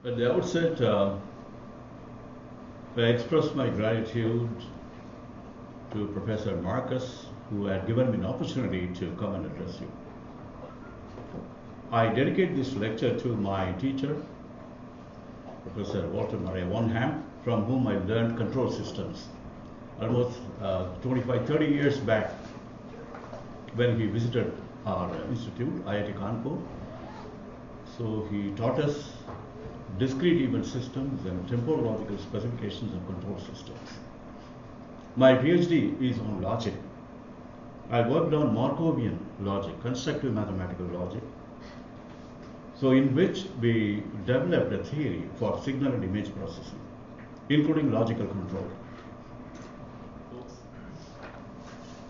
At the outset, I express my gratitude to Professor Marcus, who had given me an opportunity to come and address you. I dedicate this lecture to my teacher, Professor Walter Murray Wonham, from whom I learned control systems almost 25, 30 years back when he visited our institute, IIT Kanpur. So he taught us discrete event systems and temporological specifications of control systems. My PhD is on logic. I worked on Markovian logic, constructive mathematical logic, so in which we developed a theory for signal and image processing, including logical control.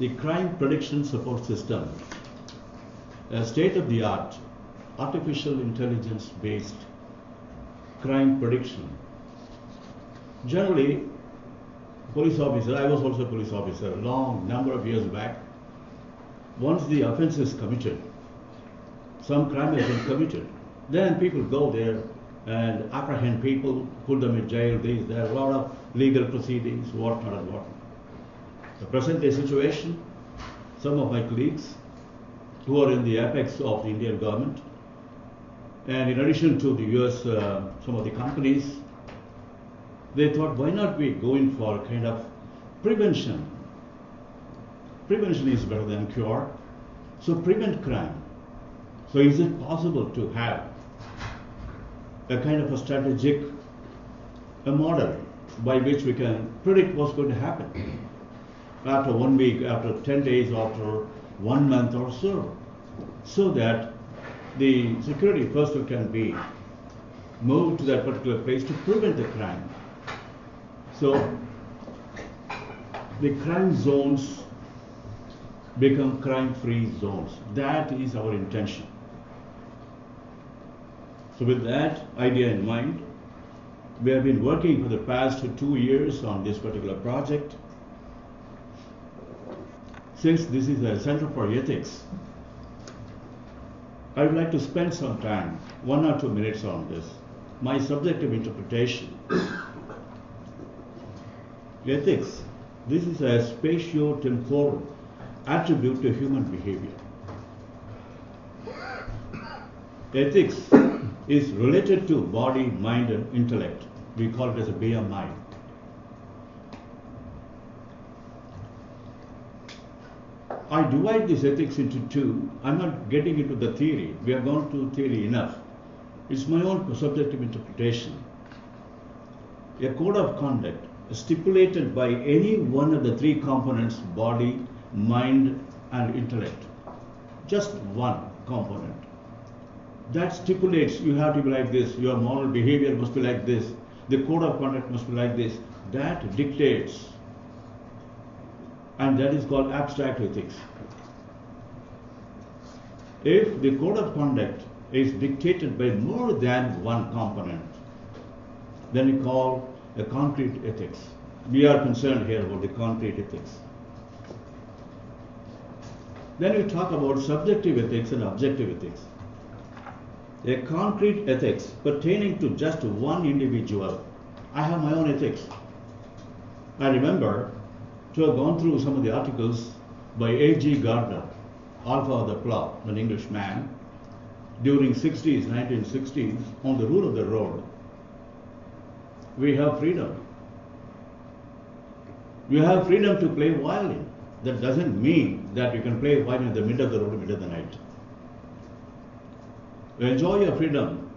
The crime prediction support system, a state-of-the-art artificial intelligence-based crime prediction. Generally, police officer, I was also a police officer a long number of years back. Once the offense is committed, some crime has been committed, then people go there and apprehend people, put them in jail. There are a lot of legal proceedings, whatnot and whatnot. The present day situation, some of my colleagues who are in the apex of the Indian government, and in addition to the US, some of the companies, they thought, why not we go in for kind of prevention? Prevention is better than cure. So prevent crime. So is it possible to have a kind of a strategic, a model by which we can predict what's going to happen after 1 week, after 10 days, after 1 month or so that the security personnel can be moved to that particular place to prevent the crime. So the crime zones become crime-free zones. That is our intention. So with that idea in mind, we have been working for the past 2 years on this particular project. Since this is a Center for Ethics, I would like to spend some time, 1 or 2 minutes on this. My subjective interpretation. Ethics, this is a spatio-temporal attribute to human behavior. Ethics is related to body, mind, and intellect. We call it as a BMI. I divide this ethics into two. I'm not getting into the theory. We have gone to theory enough. It's my own subjective interpretation. A code of conduct stipulated by any one of the three components, body, mind, and intellect. Just one component. That stipulates you have to be like this, your moral behavior must be like this, the code of conduct must be like this. That dictates. And that is called abstract ethics. If the code of conduct is dictated by more than one component, then we call a concrete ethics. We are concerned here about the concrete ethics. Then we talk about subjective ethics and objective ethics. A concrete ethics pertaining to just one individual. I have my own ethics. I remember to have gone through some of the articles by A.G. Gardner, author of The Plough, an Englishman, during 1960s, on the rule of the road. We have freedom. You have freedom to play violin. That doesn't mean that you can play violin in the middle of the road, in the middle of the night. You enjoy your freedom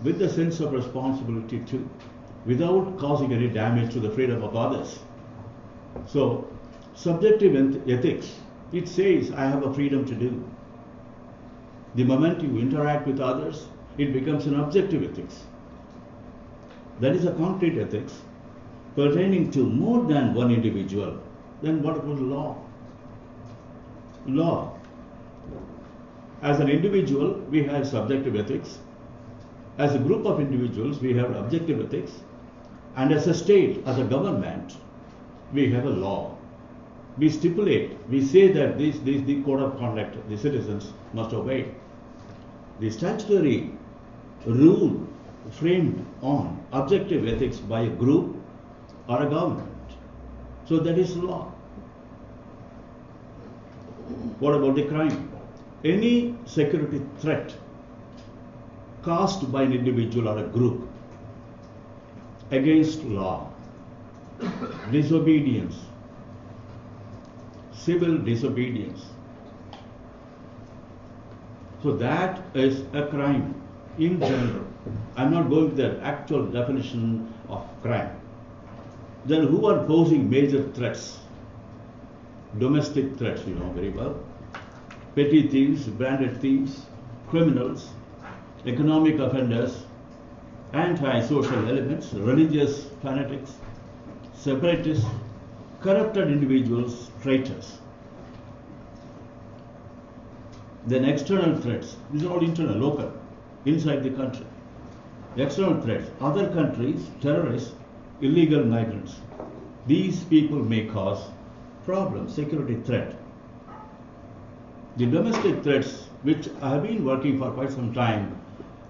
with the sense of responsibility too, without causing any damage to the freedom of others. So, subjective ethics, it says I have a freedom to do. The moment you interact with others, it becomes an objective ethics. That is a concrete ethics pertaining to more than one individual. Then what about law? Law. As an individual, we have subjective ethics. As a group of individuals, we have objective ethics. And as a state, as a government, we have a law. We stipulate, we say that this the code of conduct the citizens must obey. The statutory rule framed on objective ethics by a group or a government. So that is law. What about the crime? Any security threat caused by an individual or a group against law, disobedience, civil disobedience. So that is a crime in general. I'm not going to the actual definition of crime. Then who are posing major threats? Domestic threats, you know very well. Petty thieves, branded thieves, criminals, economic offenders, anti-social elements, religious fanatics, separatists, corrupted individuals, traitors. Then external threats. These are all internal, local, inside the country. External threats, other countries, terrorists, illegal migrants. These people may cause problems, security threat. The domestic threats, which I have been working for quite some time,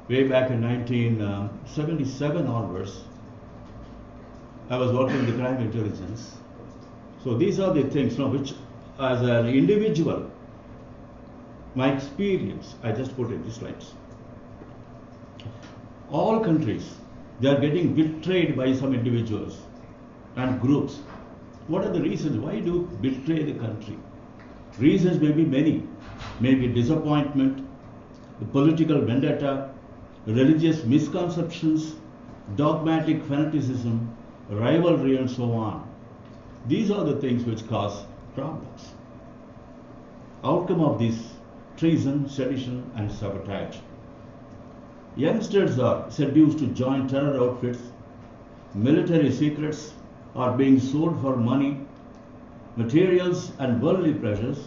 way back in 1977 onwards, I was working in the crime intelligence. So these are the things which, as an individual, my experience, I just put in the slides. All countries, they are getting betrayed by some individuals and groups. What are the reasons? Why do betray the country? Reasons may be many. Maybe disappointment, political vendetta, religious misconceptions, dogmatic fanaticism, rivalry, and so on. These are the things which cause problems. Outcome of this: treason, sedition, and sabotage. Youngsters are seduced to join terror outfits. Military secrets are being sold for money, materials and worldly pleasures.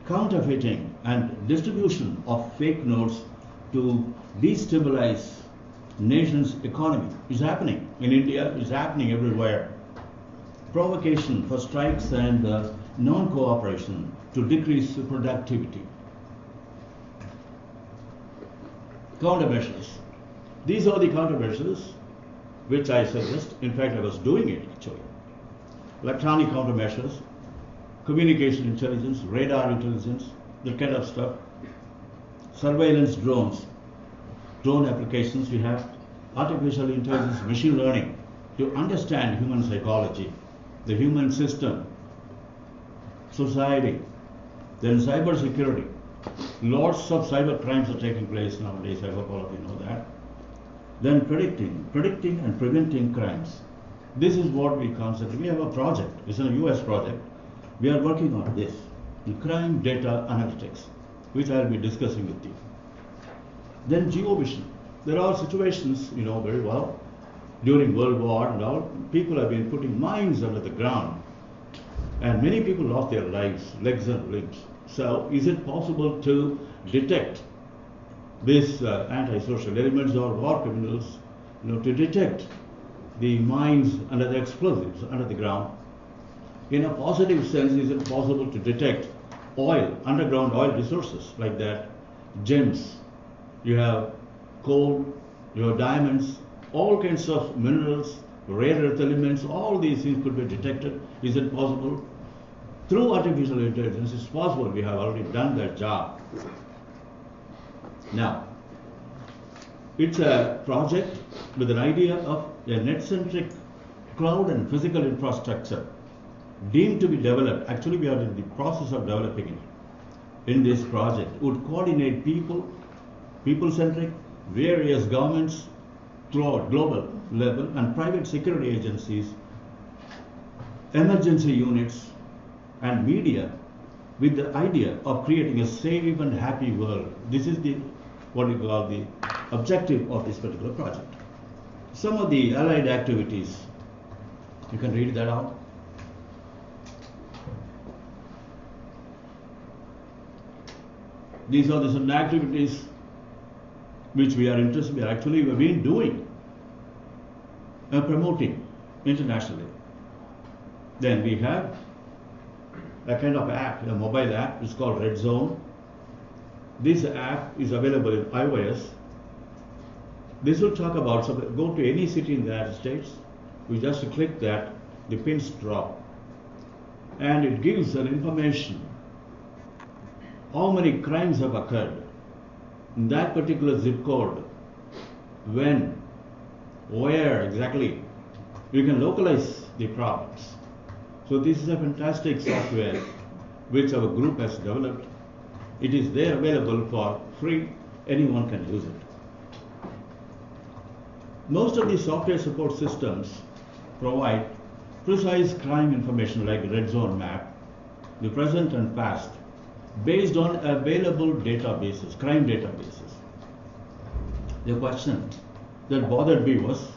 Counterfeiting and distribution of fake notes to destabilize nation's economy is happening. In India, it's happening everywhere. Provocation for strikes and non-cooperation to decrease productivity. Countermeasures. These are the countermeasures which I suggest. In fact, I was doing it actually. Electronic countermeasures, communication intelligence, radar intelligence, that kind of stuff. Surveillance drones, drone applications. We have artificial intelligence, machine learning to understand human psychology, the human system, society. Then cyber security. Lots of cyber crimes are taking place nowadays. I hope all of you know that. Then predicting and preventing crimes. This is what we concentrate. We have a project. It's a US project. We are working on this, the crime data analytics, which I will be discussing with you. Then geovision. There are situations, you know very well, during World War and all, people have been putting mines under the ground, and many people lost their lives, legs and limbs. So is it possible to detect these anti-social elements or war criminals, to detect the mines under the explosives under the ground? In a positive sense, is it possible to detect oil, underground oil resources like that, gems, you have coal, you have diamonds, all kinds of minerals, rare earth elements, all these things could be detected. Is it possible? Through artificial intelligence, it's possible. We have already done that job. Now, it's a project with an idea of a net-centric cloud and physical infrastructure deemed to be developed. Actually, we are in the process of developing it. In this project, would coordinate people-centric, various governments throughout global level and private security agencies, emergency units, and media, with the idea of creating a safe and happy world. This is what we call the objective of this particular project. Some of the allied activities, you can read that out. These are the certain activities which we are interested in. Actually, we have been doing and promoting internationally. Then we have a kind of app, a mobile app. It's called Red Zone. This app is available in iOS. This will talk about, so go to any city in the United States, you just click that, the pins drop, and it gives an information how many crimes have occurred in that particular zip code, when, where exactly. You can localize the problems. So this is a fantastic software which our group has developed. It is there available for free. Anyone can use it. Most of the software support systems provide precise crime information like red zone map, the present and past, based on available databases, crime databases. The question that bothered me was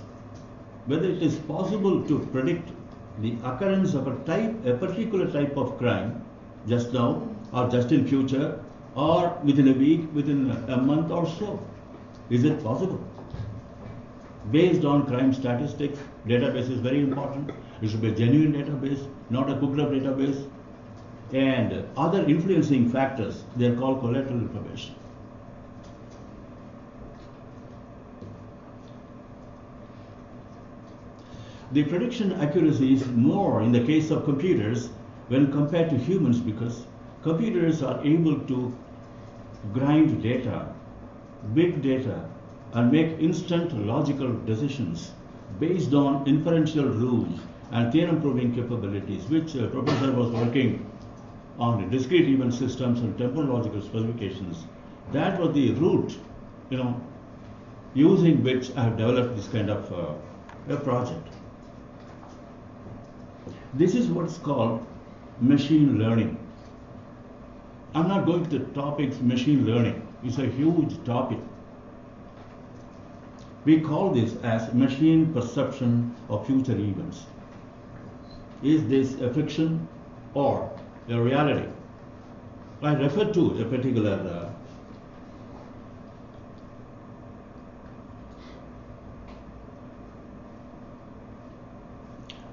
whether it is possible to predict the occurrence of a particular type of crime just now, or just in future, or within a week, within a month or so. Is it possible? Based on crime statistics, database is very important. It should be a genuine database, not a cooked up database. And other influencing factors, they are called collateral information. The prediction accuracy is more in the case of computers when compared to humans, because computers are able to grind data, big data, and make instant logical decisions based on inferential rules and theorem proving capabilities, which Professor was working on the discrete event systems and temporal logical specifications. That was the root, using which I have developed this kind of a project. This is what's called machine learning. I'm not going to the topics machine learning. It's a huge topic. We call this as machine perception of future events. Is this a fiction or a reality? I refer to a particular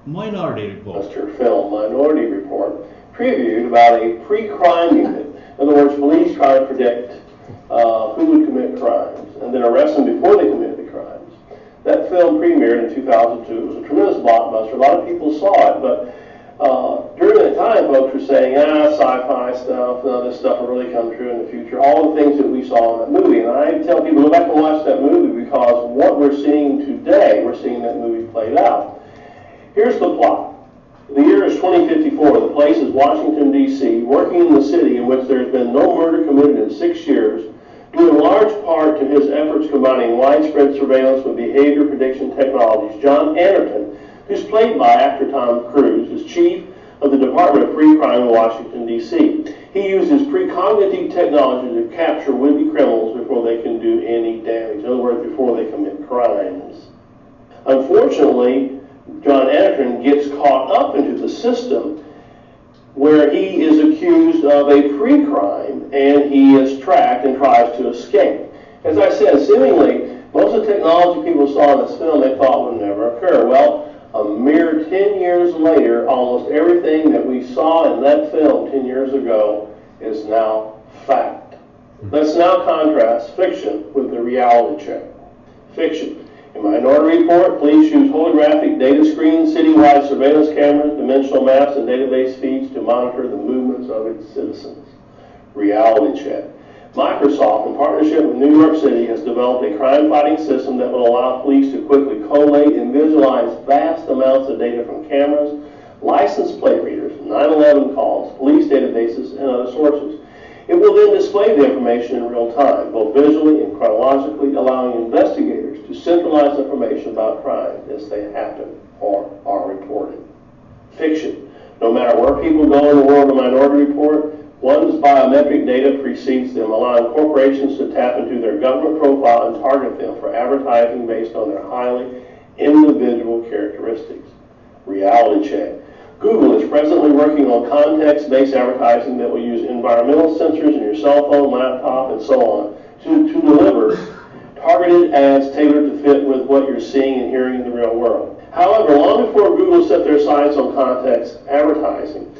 Minority Report. Film Minority Report previewed about a pre-crime unit. In other words, police try to predict who would commit crimes and then arrest them before they commit the crimes. That film premiered in 2002. It was a tremendous blockbuster. A lot of people saw it, but during that time, folks were saying, sci-fi stuff, this stuff will really come true in the future. All the things that we saw in that movie. And I tell people, go back and watch that movie, because what we're seeing today, we're seeing that movie played out. Here's the plot. The year is 2054. The place is Washington, D.C., working in the city in which there has been no murder committed in 6 years, due in large part to his efforts combining widespread surveillance with behavior prediction technologies. John Anderton, who's played by actor Tom Cruise, is chief of the Department of Pre-Crime in Washington, D.C. He uses precognitive technology to capture would-be criminals before they can do any damage. In other words, before they commit crimes. Unfortunately, John Anderton gets caught up into the system where he is accused of a pre-crime, and he is tracked and tries to escape. As I said, seemingly, most of the technology people saw in this film they thought would never occur. Well, a mere 10 years later, almost everything that we saw in that film 10 years ago is now fact. Let's now contrast fiction with the reality check. Fiction. In Minority Report, police use holographic data screens, citywide surveillance cameras, dimensional maps, and database feeds to monitor the movements of its citizens. Reality check. Microsoft, in partnership with New York City, has developed a crime-fighting system that will allow police to quickly collate and visualize vast amounts of data from cameras, license plate readers, 911 calls, police databases, and other sources. It will then display the information in real time, both visually and chronologically, allowing investigators to centralize information about crimes as they happen or are reported. Fiction. No matter where people go in the world of Minority Report, one's biometric data precedes them, allowing corporations to tap into their government profile and target them for advertising based on their highly individual characteristics. Reality check. Google is presently working on context-based advertising that will use environmental sensors in your cell phone, laptop, and so on to deliver targeted ads tailored to fit with what you're seeing and hearing in the real world. However, long before Google set their sights on context advertising,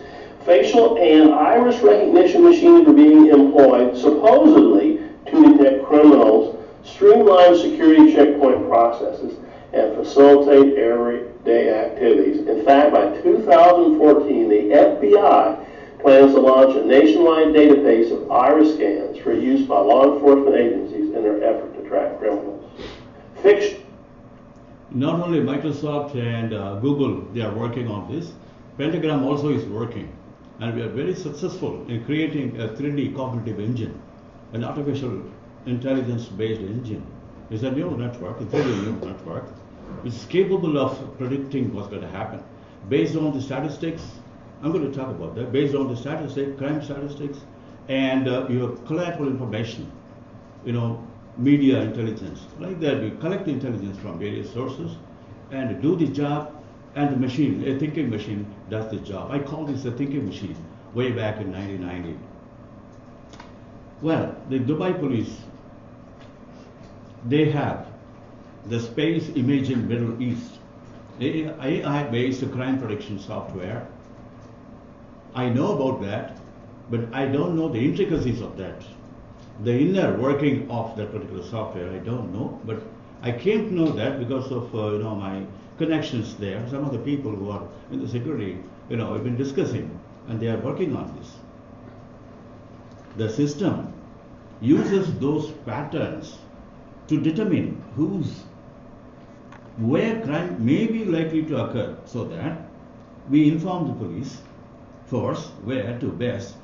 facial and iris recognition machines were being employed supposedly to detect criminals streamline security checkpoint processes, and facilitate everyday activities. In fact, by 2014, the FBI plans to launch a nationwide database of iris scans for use by law enforcement agencies in their effort to track criminals. Not only Microsoft and Google, they are working on this. Pentagram also is working. And we are very successful in creating a 3D cognitive engine, an artificial intelligence-based engine. It's a neural network, a 3D neural network, which is capable of predicting what's going to happen. Based on the statistics, I'm going to talk about that, based on the statistics, crime statistics, and your collateral information, media intelligence. Like that, we collect the intelligence from various sources and do the job, and the machine, a thinking machine, does the job. I call this a thinking machine way back in 1990. Well, the Dubai police, they have the Space Imaging Middle East, AI-based crime prediction software. I know about that, but I don't know the intricacies of that. The inner working of that particular software, I don't know, but I came to know that because of my connections there. Some of the people who are in the security, have been discussing, and they are working on this. The system uses those patterns to determine where crime may be likely to occur, so that we inform the police force where to best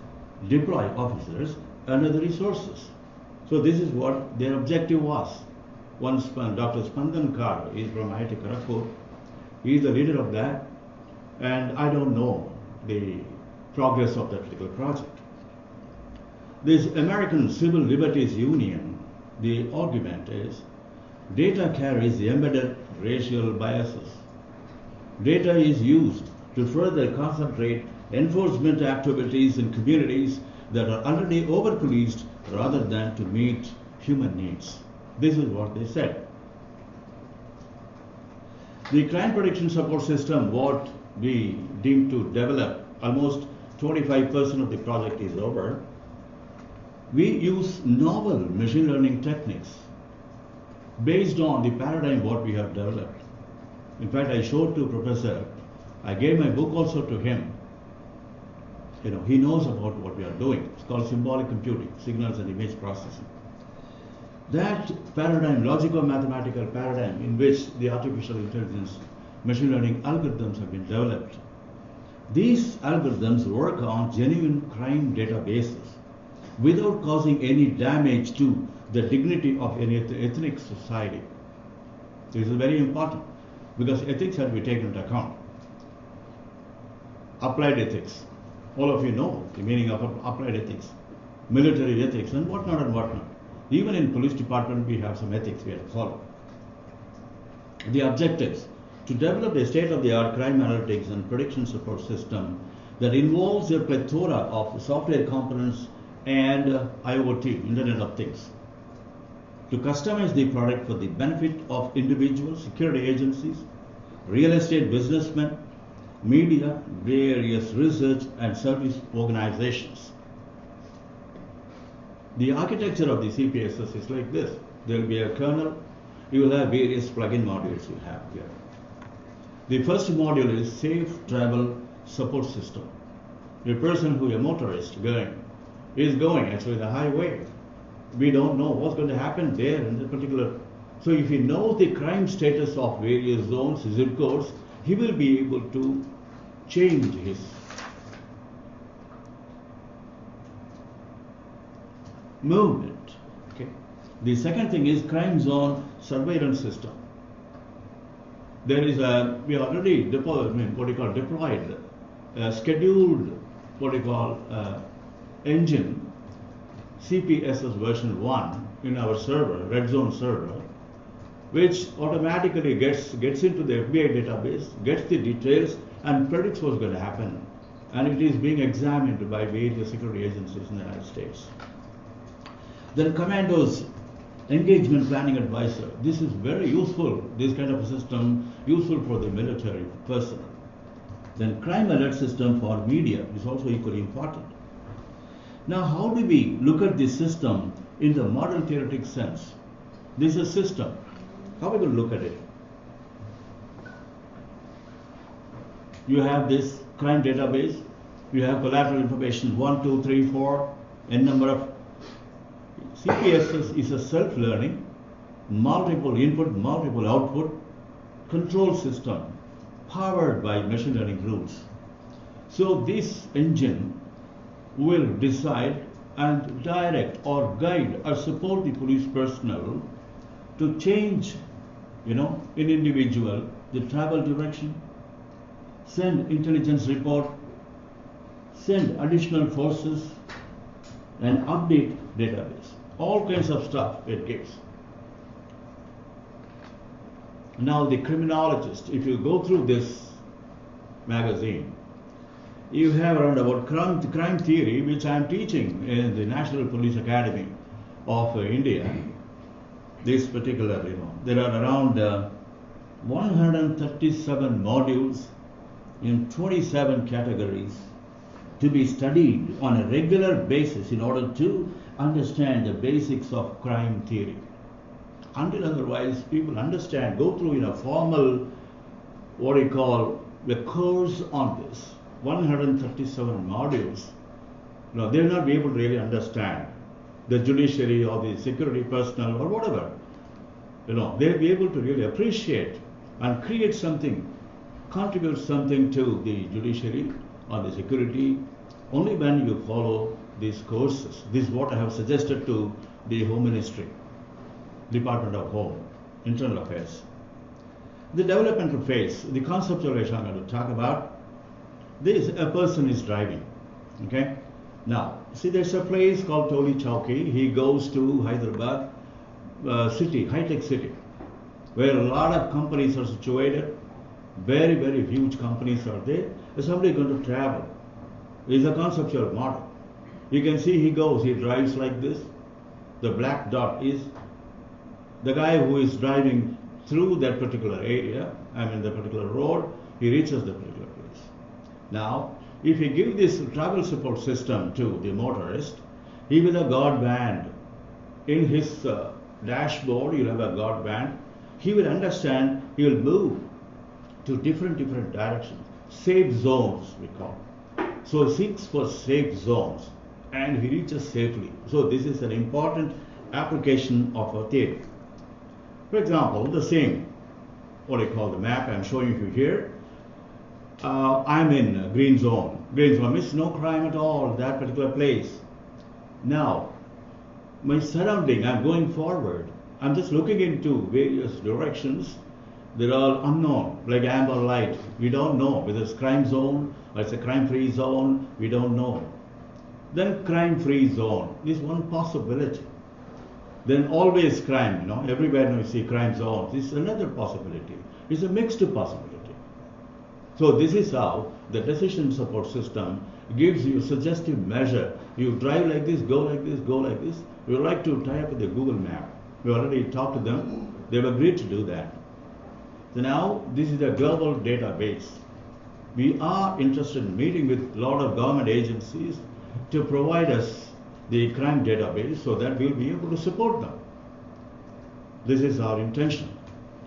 deploy officers and other resources. So this is what their objective was. Dr. Spandan Kar is from IIT Kharagpur. He is the leader of that, and I don't know the progress of that particular project. This American Civil Liberties Union, the argument is data carries embedded racial biases. Data is used to further concentrate enforcement activities in communities that are already over-policed rather than to meet human needs. This is what they said. The crime prediction support system, what we deem to develop, almost 25% of the project is over. We use novel machine learning techniques based on the paradigm what we have developed. In fact, I showed to Professor, I gave my book also to him. He knows about what we are doing. It's called symbolic computing, signals and image processing. That paradigm, logico-mathematical paradigm in which the artificial intelligence, machine learning algorithms have been developed, these algorithms work on genuine crime databases without causing any damage to the dignity of any ethnic society. This is very important because ethics have to be taken into account. Applied ethics. All of you know the meaning of applied ethics, military ethics, and whatnot and whatnot. Even in police department, we have some ethics we have to follow. The objectives: to develop a state-of-the-art crime analytics and prediction support system that involves a plethora of software components and IoT, Internet of Things. To customize the product for the benefit of individuals, security agencies, real estate businessmen, media, various research and service organizations. The architecture of the CPSS is like this. There will be a kernel. You will have various plugin modules you have here. The first module is Safe Travel Support System. A person who is a motorist is going actually the highway. We don't know what's going to happen there in the particular. So if he knows the crime status of various zones, zip codes, he will be able to change his movement. Okay. The second thing is crime zone surveillance system. There is we already deployed, scheduled engine, CPSS version 1 in our server, red zone server, which automatically gets into the FBI database, gets the details, and predicts what's going to happen. And it is being examined by various security agencies in the United States. Then Commandos Engagement Planning Advisor. This is very useful, this kind of a system, useful for the military personnel. Then Crime Alert System for media is also equally important. Now, how do we look at this system in the modern theoretic sense? This is a system. How are we going to look at it? You have this crime database, you have collateral information 1, 2, 3, 4, n number of. CPSS is a self-learning, multiple input, multiple output control system powered by machine learning rules. So this engine will decide and direct or guide or support the police personnel to change, in individual, the travel direction, send intelligence report, send additional forces, and update database. All kinds of stuff it gives. Now the criminologist, if you go through this magazine, you have around about crime theory, which I am teaching in the National Police Academy of India. This particular, there are around 137 modules in 27 categories to be studied on a regular basis in order to understand the basics of crime theory. Until otherwise, people understand, go through in a formal, what we call the course on this, 137 modules. They'll not be able to really understand the judiciary or the security personnel or whatever. They'll be able to really appreciate and create something, contribute something to the judiciary or the security only when you follow these courses. This is what I have suggested to the Home Ministry, Department of Home, Internal Affairs. The developmental phase, the conceptualization I'm going to talk about. This, a person is driving, okay? Now, see, there's a place called Toli Chowki. He goes to Hyderabad city, high-tech city, where a lot of companies are situated. Very, very huge companies are there. There's somebody going to travel. It's a conceptual model. You can see he drives like this. The black dot is the guy who is driving through that particular area, the particular road, he reaches the particular place. Now, if you give this travel support system to the motorist, he will have a guard band. In his dashboard, you'll have a guard band. He will understand, he will move to different directions. Safe zones, we call. So he seeks for safe zones and he reaches safely. So this is an important application of a theory. For example, the same, what I call the map I'm showing you here. I'm in green zone. Green zone means no crime at all, that particular place. Now, my surrounding, I'm going forward. I'm just looking into various directions. They're all unknown, like amber light. We don't know whether it's crime zone or it's a crime-free zone. We don't know. Then crime-free zone is one possibility. Then always crime, everywhere we see crime zones. This is another possibility. It's a mixed possibility. So this is how the decision support system gives you a suggestive measure. You drive like this, go like this, go like this. We would like to tie up with the Google map. We already talked to them. They've agreed to do that. So now this is a global database. We are interested in meeting with a lot of government agencies to provide us the crime database so that we'll be able to support them. This is our intention.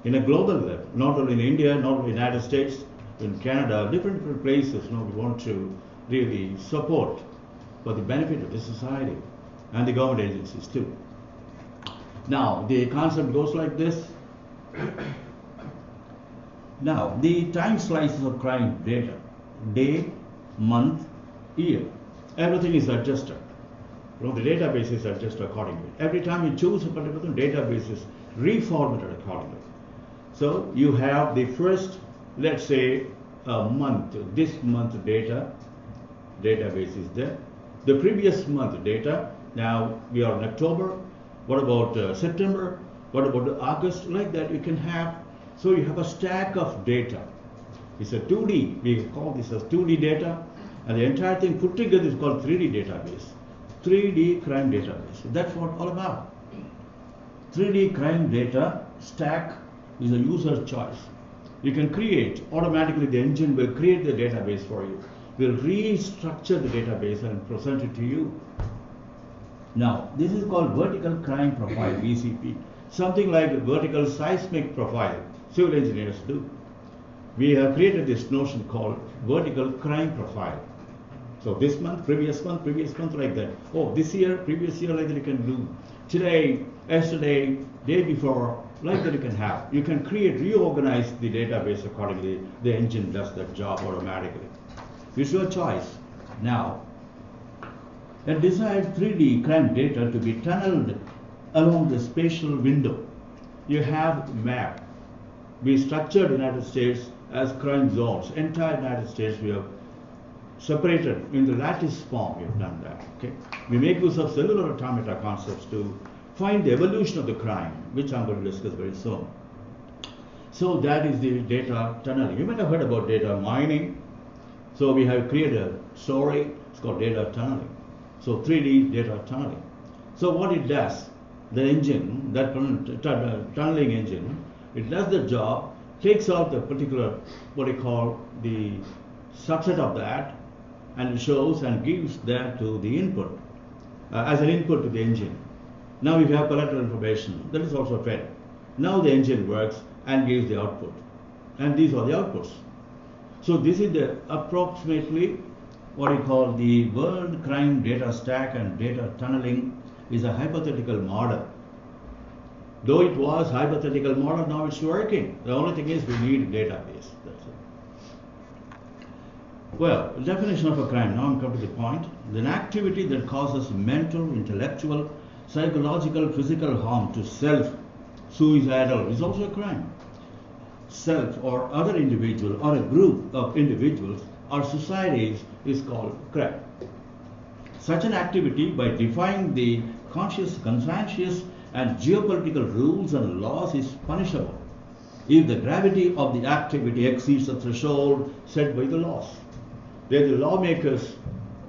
In a global level, not only in India, not only in the United States, in Canada, different places, we want to really support for the benefit of the society and the government agencies too. Now, the concept goes like this. Now, the time slices of crime data, day, month, year, everything is adjusted. The database is adjusted accordingly. Every time you choose a particular database is reformatted accordingly. So you have the first, let's say, a month, this month data, database is there. The previous month data, now we are in October, what about September, what about August, like that you can have. So you have a stack of data. It's a 2D, we call this as 2D data, and the entire thing put together is called 3D database. 3D crime database. That's what all about. 3D crime data stack is a user choice. You can create, automatically the engine will create the database for you. Will restructure the database and present it to you. Now, this is called vertical crime profile, VCP. something like a vertical seismic profile, civil engineers do. We have created this notion called vertical crime profile. So this month, previous month, like that. Oh, this year, previous year, like that you can do. Today, yesterday, day before, like that you can have. You can create, reorganize the database accordingly. The engine does that job automatically. It's your choice. Now, a desired 3D crime data to be tunneled along the spatial window. You have map. We structured United States as crime zones. Entire United States we have separated in the lattice form. We have done that. Okay. We make use of cellular automata concepts to find the evolution of the crime, which I'm going to discuss very soon. So that is the data tunneling. You might have heard about data mining. So we have created a story. It's called data tunneling. So 3D data tunneling. So what it does, the engine, that tunneling engine, it does the job, takes out the particular, what you call the subset of that, and it shows and gives that to the input, as an input to the engine. Now if you have collateral information, that is also fed. Now the engine works and gives the output. And these are the outputs. So this is the approximately what you call the world crime data stack, and data tunneling is a hypothetical model. Though it was hypothetical model, now it's working. The only thing is we need a database. That's it. Well, definition of a crime. Now I'm coming to the point. An activity that causes mental, intellectual, psychological, physical harm to self, suicidal, is also a crime. Self or other individual or a group of individuals or societies is called crime. Such an activity, by defying the conscious, conscientious and geopolitical rules and laws, is punishable if the gravity of the activity exceeds the threshold set by the laws. Where the lawmakers,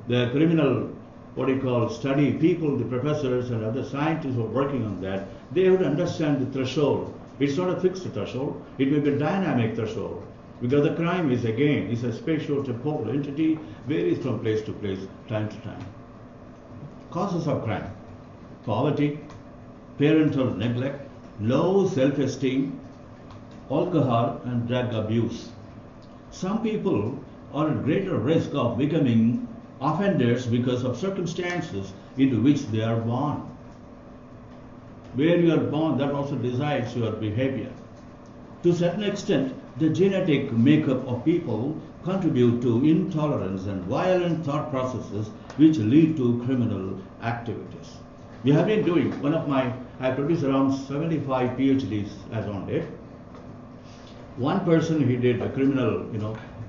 the criminal, what you call study people, the professors and other scientists who are working on that, they have to understand the threshold. It's not a fixed threshold, it may be a dynamic threshold. Because the crime is again, is a spatial temporal entity, varies from place to place, time to time. Causes of crime: poverty, parental neglect, low self-esteem, alcohol and drug abuse. Some people are at greater risk of becoming offenders because of circumstances into which they are born. Where you are born, that also decides your behavior. To a certain extent, the genetic makeup of people contribute to intolerance and violent thought processes which lead to criminal activities. We have been doing, I produced around 75 PhDs as on date. One person, he did a criminal,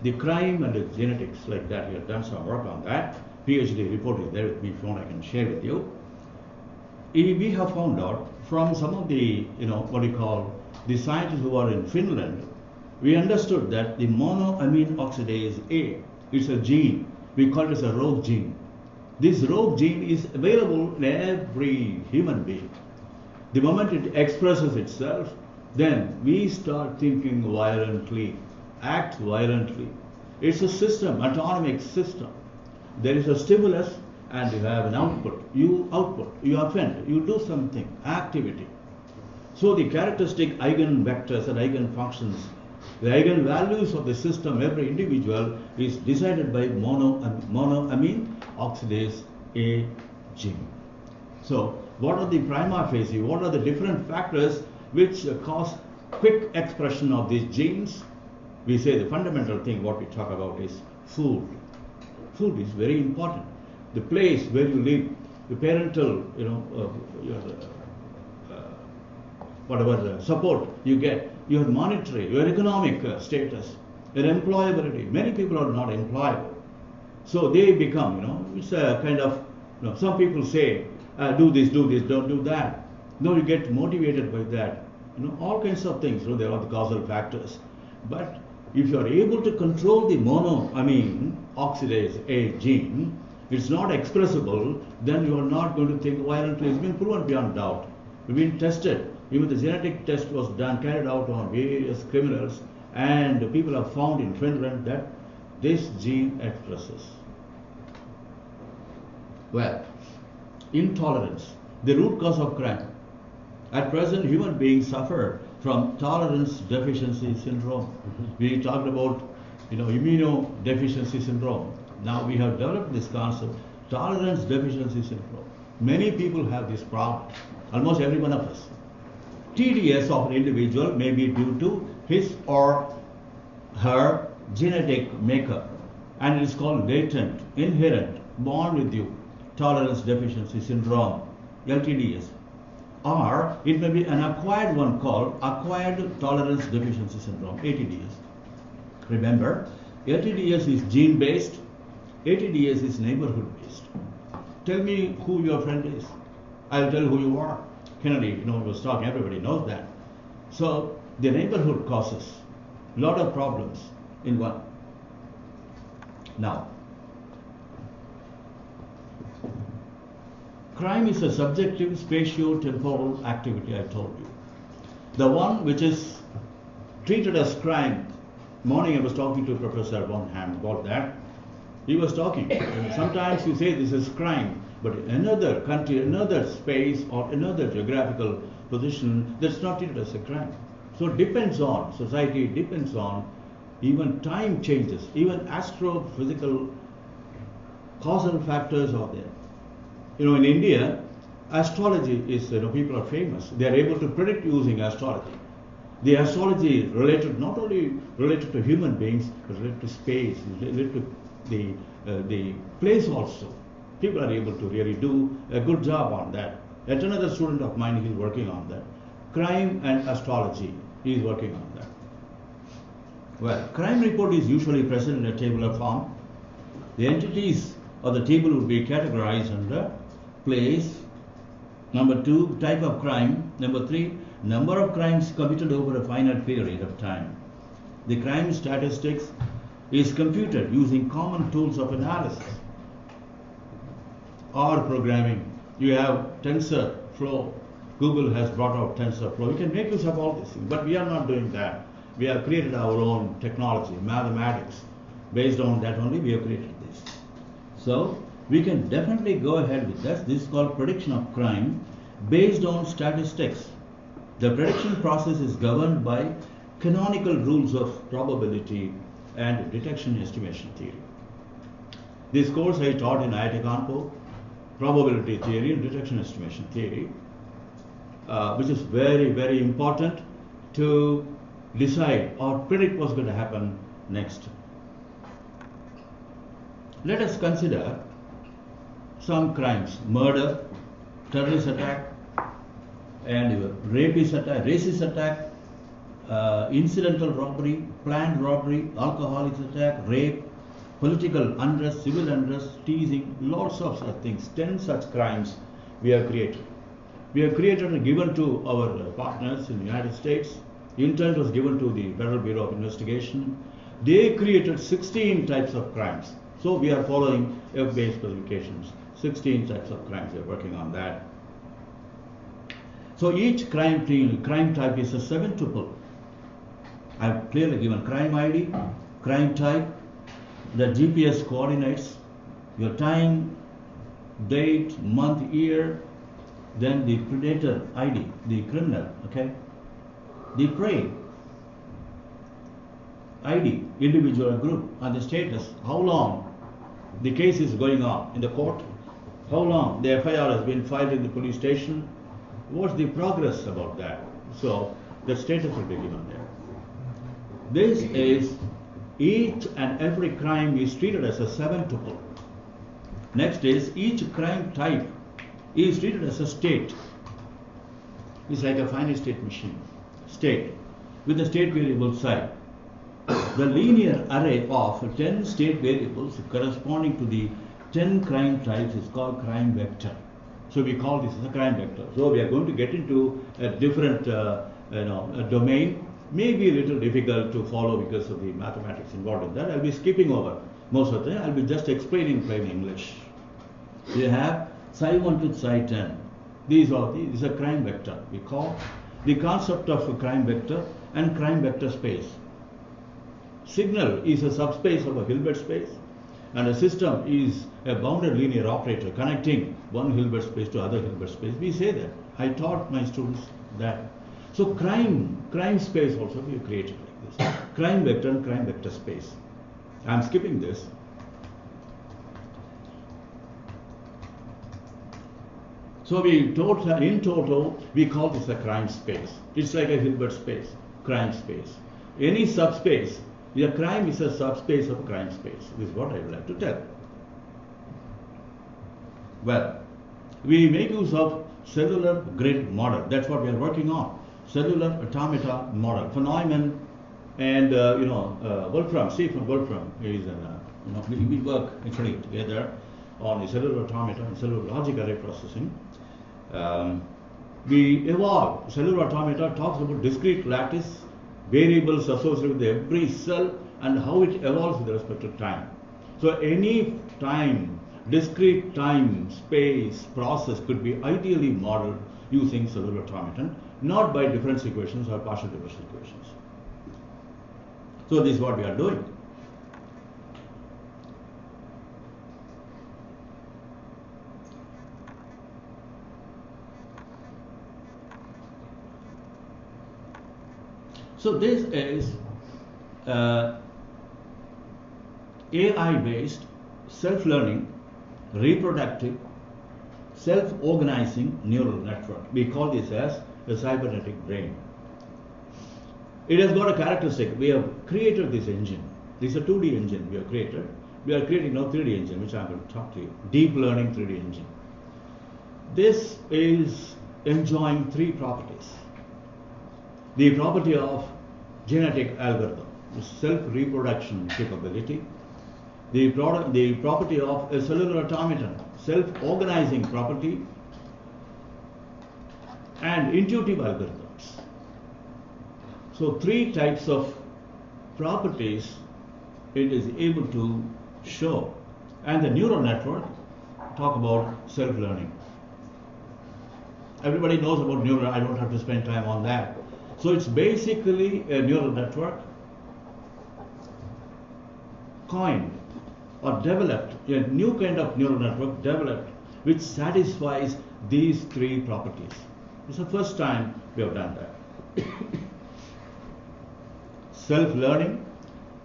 the crime and the genetics like that. He had done some work on that. PhD report is there with me if you want, I can share with you. We have found out from some of the, the scientists who are in Finland, we understood that the monoamine oxidase A, it's a gene. We call it as a rogue gene. This rogue gene is available in every human being. The moment it expresses itself, then we start thinking violently, act violently. It's a system, autonomic system. There is a stimulus and you have an output. You offend, you do something, activity. So the characteristic eigenvectors and eigenfunctions, the eigenvalues of the system, every individual, is decided by monoamine oxidase A gene. So what are the prima facie, what are the different factors which cause quick expression of these genes? We say the fundamental thing what we talk about is food. Food is very important. The place where you live, the parental, whatever support you get, your monetary, your economic status, your employability. Many people are not employable. So they become, it's a kind of, some people say, do this, don't do that. No, you get motivated by that. All kinds of things. There are the causal factors. But if you are able to control the monoamine oxidase A gene, it's not expressible, then you are not going to think violently. It's been proven beyond doubt. It's been tested. Even the genetic test was carried out on various criminals, and people have found in Finland that this gene expresses. Well, intolerance, the root cause of crime. At present, human beings suffer from tolerance deficiency syndrome. We talked about, immunodeficiency syndrome. Now we have developed this concept, tolerance deficiency syndrome. Many people have this problem, almost every one of us. TDS of an individual may be due to his or her genetic makeup, and it is called latent, inherent, born with you, tolerance deficiency syndrome, LTDS. Or it may be an acquired one called acquired tolerance deficiency syndrome, ATDS. Remember, LTDS is gene-based, ATDS is neighborhood-based. Tell me who your friend is. I'll tell who you are. Kennedy, was talking, everybody knows that. So the neighborhood causes a lot of problems in one. Now, crime is a subjective spatio-temporal activity, I told you. The one which is treated as crime. Morning I was talking to Professor Bonham about that. He was talking. Sometimes you say this is crime, but in another country, another space, or another geographical position, that's not treated as a crime. So it depends on society, it depends on even time changes, even astrophysical causal factors are there. In India, astrology is, people are famous. They are able to predict using astrology. The astrology is related, not only related to human beings, but related to space, related to the place also. People are able to really do a good job on that. Yet another student of mine, he is working on that. Crime and astrology, he is working on that. Well, crime report is usually present in a tabular form. The entities of the table would be categorized under place. Number 2, type of crime. Number 3, number of crimes committed over a finite period of time. The crime statistics is computed using common tools of analysis or programming. You have TensorFlow. Google has brought out TensorFlow. You can make use of all these things, but we are not doing that. We have created our own technology, mathematics. Based on that only we have created this. So we can definitely go ahead with this. This is called prediction of crime based on statistics. The prediction process is governed by canonical rules of probability and detection estimation theory. This course I taught in IIT Kanpur, probability theory and detection estimation theory, which is very, very important to decide or predict what's going to happen next. Let us consider some crimes: murder, terrorist attack, and racist attack, incidental robbery, planned robbery, alcoholics attack, rape, political unrest, civil unrest, teasing, lots of such things. 10 such crimes we have created. We have created and given to our partners in the United States. Intent was given to the Federal Bureau of Investigation. They created 16 types of crimes. So we are following FBI specifications. 16 types of crimes. We are working on that. So each crime type is a 7-tuple. I have clearly given crime ID, crime type, the GPS coordinates, your time, date, month, year, then the predator ID, the criminal, okay? The prey ID, individual or group, and the status, how long the case is going on in the court, how long the FIR has been filed in the police station, what's the progress about that. So the status will be given there. This is each and every crime is treated as a 7-tuple. Next is each crime type is treated as a state. It's like a finite state machine. State with the state variable psi. The linear array of 10 state variables corresponding to the 10 crime types is called crime vector. So we call this as a crime vector. So we are going to get into a different a domain. Maybe a little difficult to follow because of the mathematics involved in that. I'll be skipping over most of the time. I'll be just explaining plain English. You have psi 1 to psi 10. These is a crime vector. We call the concept of a crime vector and crime vector space. Signal is a subspace of a Hilbert space, and a system is a bounded linear operator connecting one Hilbert space to other Hilbert space. We say that. I taught my students that. So crime space also we created like this. Crime vector and crime vector space. I'm skipping this. So in total, we call this a crime space. It's like a Hilbert space, crime space. Any subspace, a crime is a subspace of a crime space. This is what I would like to tell. Well, we make use of cellular grid model. That's what we are working on. Cellular automata model. For Neumann and Wolfram, Stephen Wolfram is we work actually together on the cellular automata and cellular logic array processing. We evolve. Cellular automata talks about discrete lattice variables associated with every cell and how it evolves with respect to time. So any time, discrete time, space, process could be ideally modeled using cellular automaton, not by difference equations or partial differential equations. So this is what we are doing. So this is AI-based, self-learning, reproductive, self-organizing neural network. We call this as a cybernetic brain. It has got a characteristic. We have created this engine. This is a 2D engine we have created. We are creating now 3D engine, which I'm going to talk to you. Deep learning 3D engine. This is enjoying three properties. The property of genetic algorithm, self-reproduction capability, the property of a cellular automaton, self-organizing property, and intuitive algorithms. So three types of properties it is able to show. And the neural network talk about self-learning. Everybody knows about neural, I don't have to spend time on that. So it's basically a neural network coined or developed, a new kind of neural network developed which satisfies these three properties. It's the first time we have done that. Self-learning,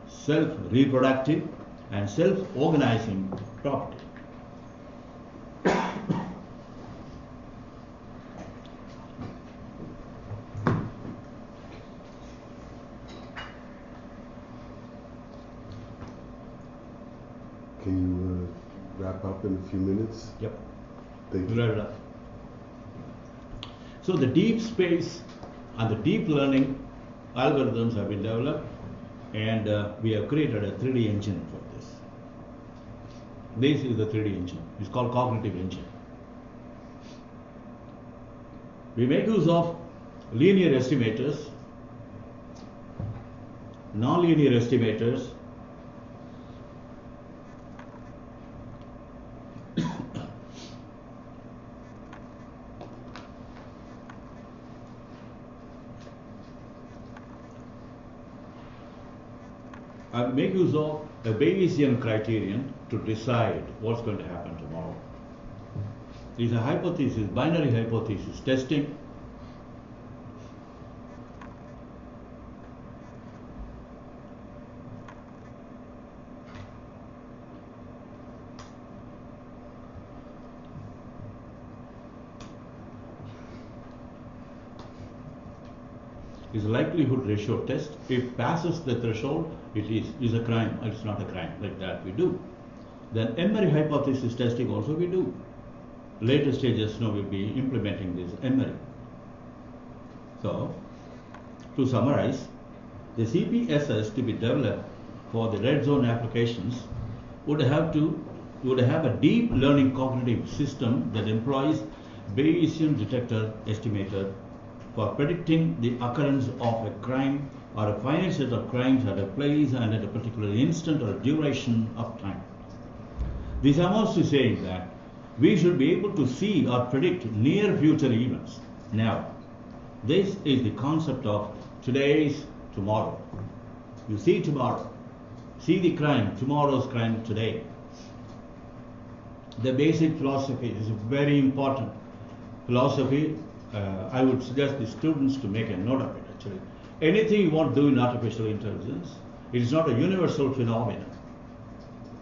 self-reproductive, and self-organizing property. Can you wrap up in a few minutes? Yep. Thank you. So the deep space and the deep learning algorithms have been developed, and we have created a 3D engine for this. This is the 3D engine. It's called cognitive engine. We make use of linear estimators, nonlinear estimators, make use of a Bayesian criterion to decide what's going to happen tomorrow. It's a hypothesis, binary hypothesis testing. Is a likelihood ratio test. If passes the threshold, it is a crime, or it's not a crime, like that we do. Then Emery hypothesis testing also we do. Later stages now we'll be implementing this Emery. So, to summarize, the CPSS to be developed for the red zone applications would have a deep learning cognitive system that employs Bayesian detector estimator for predicting the occurrence of a crime or a finite set of crimes at a place and at a particular instant or duration of time. This amounts to saying that we should be able to see or predict near future events. Now, this is the concept of today's tomorrow. You see tomorrow, see the crime, tomorrow's crime today. The basic philosophy is very important. Philosophy, I would suggest the students to make a note of it actually. Anything you want to do in artificial intelligence, it is not a universal phenomenon.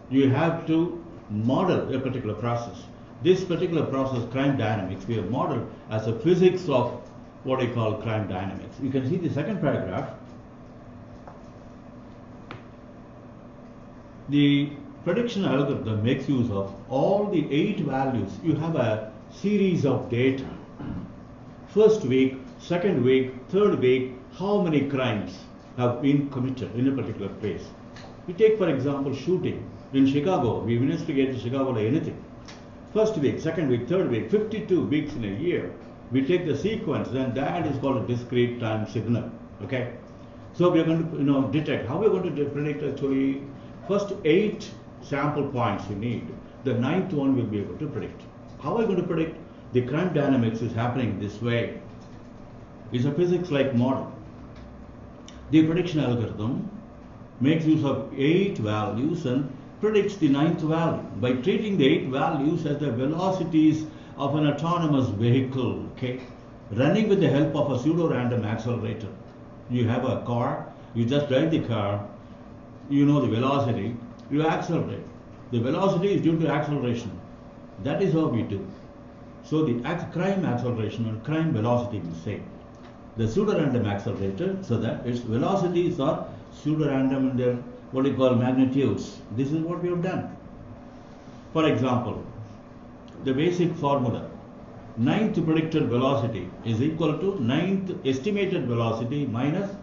You have to model a particular process. This particular process, crime dynamics, we have modeled as a physics of what I call crime dynamics. You can see the second paragraph. The prediction algorithm makes use of all the 8 values. You have a series of data. First week, second week, third week, how many crimes have been committed in a particular place. We take, for example, shooting. In Chicago, we investigated Chicago like anything. First week, second week, third week, 52 weeks in a year. We take the sequence, then that is called a discrete time signal. Okay? So we are going to detect. How we are going to predict actually first 8 sample points you need. The 9th one will be able to predict. How are you going to predict? The crime dynamics is happening this way. It's a physics-like model. The prediction algorithm makes use of 8 values and predicts the 9th value by treating the 8 values as the velocities of an autonomous vehicle, okay, running with the help of a pseudo-random accelerator. You have a car, you just drive the car, you know the velocity, you accelerate. The velocity is due to acceleration. That is how we do. So the crime acceleration and crime velocity is same. The pseudo-random accelerator, so that its velocities are pseudo-random in their what we call magnitudes. This is what we have done. For example, the basic formula, 9th predicted velocity is equal to 9th estimated velocity minus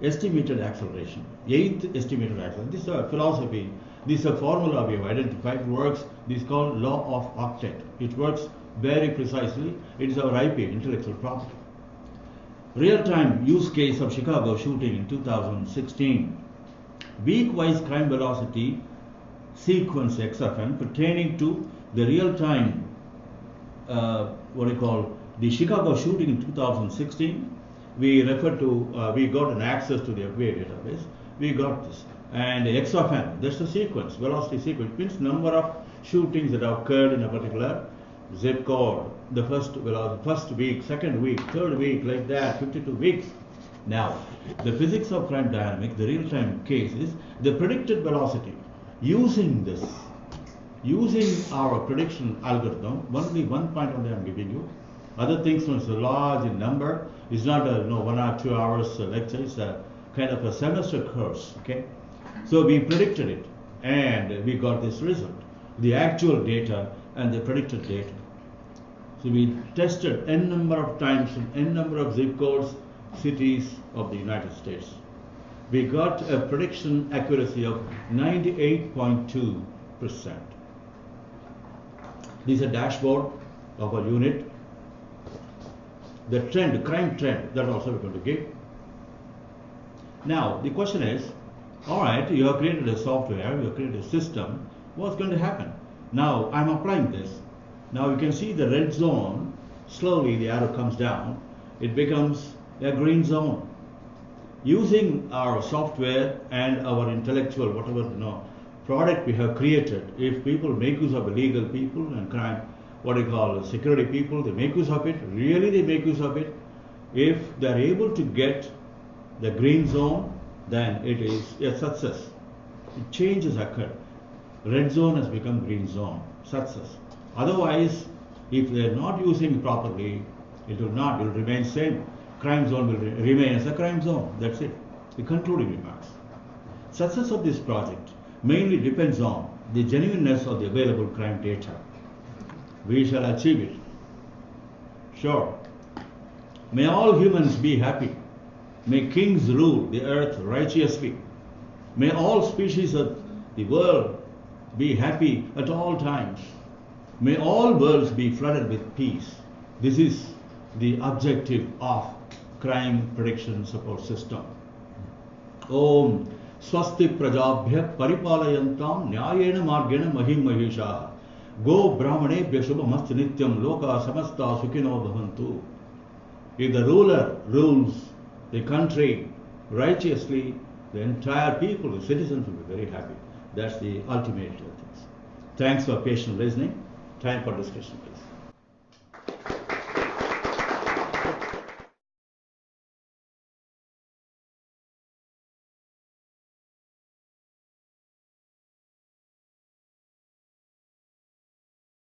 estimated acceleration. 8th estimated acceleration. This is a philosophy. This is a formula we have identified. It works. This is called law of octet. It works very precisely. It is our IP, intellectual property. Real-time use case of Chicago shooting in 2016. Week-wise crime velocity sequence XFN pertaining to the real-time, the Chicago shooting in 2016. We refer to, we got an access to the FBI database. We got this. And XFN, that's the sequence, velocity sequence, means number of shootings that occurred in a particular zip code. The first week, second week, third week, like that, 52 weeks. Now, the physics of crime dynamics, the real-time case is the predicted velocity. Using this, using our prediction algorithm, only one point only I'm giving you. Other things, when it's a large in number, it's not a 1 or 2 hours lecture, it's a kind of a semester course, okay? So we predicted it, and we got this result, the actual data and the predicted data. So we tested n number of times in n number of zip codes, cities of the United States. We got a prediction accuracy of 98.2%. This is a dashboard of a unit. The trend, crime trend, that also we're going to give. Now, the question is, all right, you have created a software, you have created a system, what's going to happen? Now, I'm applying this. Now, you can see the red zone, slowly the arrow comes down, it becomes a green zone. Using our software and our intellectual, product we have created, if people make use of illegal people and crime, security people, they make use of it, really they make use of it. If they're able to get the green zone, then it is a success. Changes occur. Red zone has become green zone, success. Otherwise, if they're not using properly, it will remain same. Crime zone will remain as a crime zone. That's it. The concluding remarks. Success of this project mainly depends on the genuineness of the available crime data. We shall achieve it. Sure. May all humans be happy. May kings rule the earth righteously. May all species of the world be happy at all times. May all worlds be flooded with peace. This is the objective of crime prediction support system. Om Swasti Prajabhya Paripalayantam Nyayena Margena Mahim Mahisha Go Brahmanebhya Shubhamast Nityam Loka Samasta Sukhino Bhavantu. If the ruler rules the country righteously, the entire people, the citizens will be very happy. That's the ultimate thing. Thanks for patient listening. Time for discussion, please.